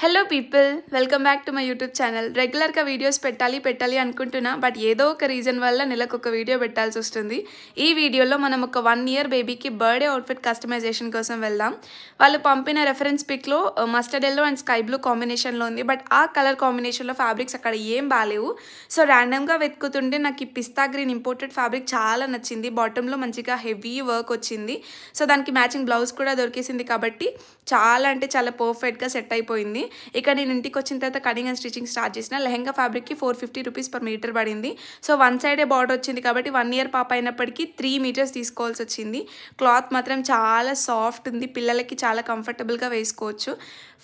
Hello people, welcome back to my YouTube channel. రెగ్యులర్గా videos పెట్టాలి అనుకుంటున్నా, బట్ ఏదో ఒక రీజన్ వల్ల నెలకు ఒక వీడియో పెట్టాల్సి వస్తుంది. ఈ వీడియోలో మనం ఒక 1 year బేబీకి బర్త్డే అవుట్ఫిట్ కస్టమైజేషన్ కోసం వెళ్దాం. వాళ్ళు పంపిన రెఫరెన్స్ పిక్లో mustard yellow and sky blue కాంబినేషన్లో ఉంది, బట్ ఆ కలర్ కాంబినేషన్లో ఫ్యాబ్రిక్స్ అక్కడ ఏం బాలేవు. సో ర్యాండమ్గా వెతుకుతుంటే నాకు ఈ పిస్తా గ్రీన్ ఇంపోర్టెడ్ ఫ్యాబ్రిక్ చాలా నచ్చింది. బాటంలో మంచిగా హెవీ వర్క్ వచ్చింది. సో దానికి మ్యాచింగ్ బ్లౌజ్ కూడా దొరికేసింది కాబట్టి చాలా అంటే చాలా పర్ఫెక్ట్గా సెట్ అయిపోయింది. ఇక్కడ నేను ఇంటికి వచ్చిన తర్వాత కటింగ్ అండ్ స్టిచ్చింగ్ స్టార్ట్ చేసిన. లెహంగా ఫ్యాబ్రిక్కి 450 రూపీస్ పర్ మీటర్ పడింది. సో 1 సైడే బార్డర్ వచ్చింది కాబట్టి 1 year పాప అయినప్పటికీ 3 meters తీసుకోవాల్సి వచ్చింది. క్లాత్ మాత్రం చాలా సాఫ్ట్ ఉంది, పిల్లలకి చాలా కంఫర్టబుల్గా వేసుకోవచ్చు.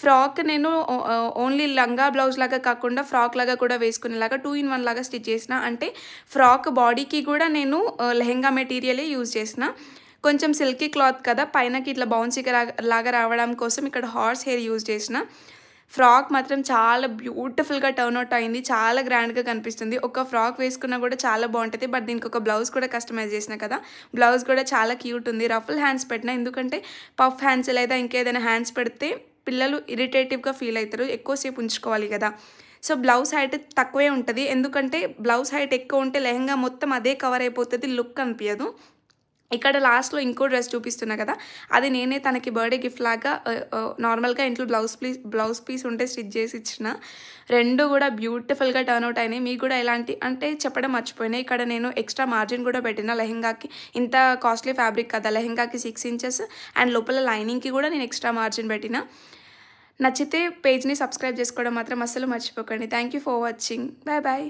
ఫ్రాక్ నేను ఓన్లీ లంగా బ్లౌజ్ లాగా కాకుండా ఫ్రాక్ లాగా కూడా వేసుకునేలాగా 2 in 1 లాగా స్టిచ్ చేసిన. అంటే ఫ్రాక్ బాడీకి కూడా నేను లెహంగా మెటీరియలే యూజ్ చేసిన. కొంచెం సిల్కీ క్లాత్ కదా, పైనకి ఇట్లా బౌన్సీగా లాగా రావడం కోసం ఇక్కడ హార్స్ హెయిర్ యూజ్ చేసిన. ఫ్రాక్ మాత్రం చాలా బ్యూటిఫుల్గా టర్న్అవుట్ అయింది, చాలా గ్రాండ్గా కనిపిస్తుంది. ఒక ఫ్రాక్ వేసుకున్నా కూడా చాలా బాగుంటుంది, బట్ దీనికి ఒక బ్లౌజ్ కూడా కస్టమైజ్ చేసిన కదా. బ్లౌజ్ కూడా చాలా క్యూట్ ఉంది. రఫుల్ హ్యాండ్స్ పెట్టిన, ఎందుకంటే పఫ్ హ్యాండ్స్ లేదా ఇంకేదైనా హ్యాండ్స్ పెడితే పిల్లలు ఇరిటేటివ్గా ఫీల్ అవుతారు, ఎక్కువసేపు ఉంచుకోవాలి కదా. సో బ్లౌజ్ హైట్ తక్కువే ఉంటుంది, ఎందుకంటే బ్లౌజ్ హైట్ ఎక్కువ ఉంటే లెహంగా మొత్తం అదే కవర్ అయిపోతుంది, లుక్ అనిపించదు. ఇక్కడ లాస్ట్లో ఇంకో డ్రెస్ చూపిస్తున్నా కదా, అది నేనే తనకి బర్త్డే గిఫ్ట్ లాగా నార్మల్గా ఇంట్లో బ్లౌజ్ పీస్ ఉంటే స్టిచ్ చేసి ఇచ్చిన. రెండు కూడా బ్యూటిఫుల్గా టర్న్అవుట్ అయినాయి. మీకు కూడా ఎలాంటి అంటే చెప్పడం మర్చిపోయినాయి, ఇక్కడ నేను ఎక్స్ట్రా మార్జిన్ కూడా పెట్టిన. లెహంగాకి ఇంత కాస్ట్లీ ఫ్యాబ్రిక్ కదా, లెహంగాకి 6 inches అండ్ లోపల లైనింగ్కి కూడా నేను ఎక్స్ట్రా మార్జిన్ పెట్టిన. నచ్చితే పేజ్ని సబ్స్క్రైబ్ చేసుకోవడం మాత్రం అస్సలు మర్చిపోకండి. Thank you for watching. Bye bye.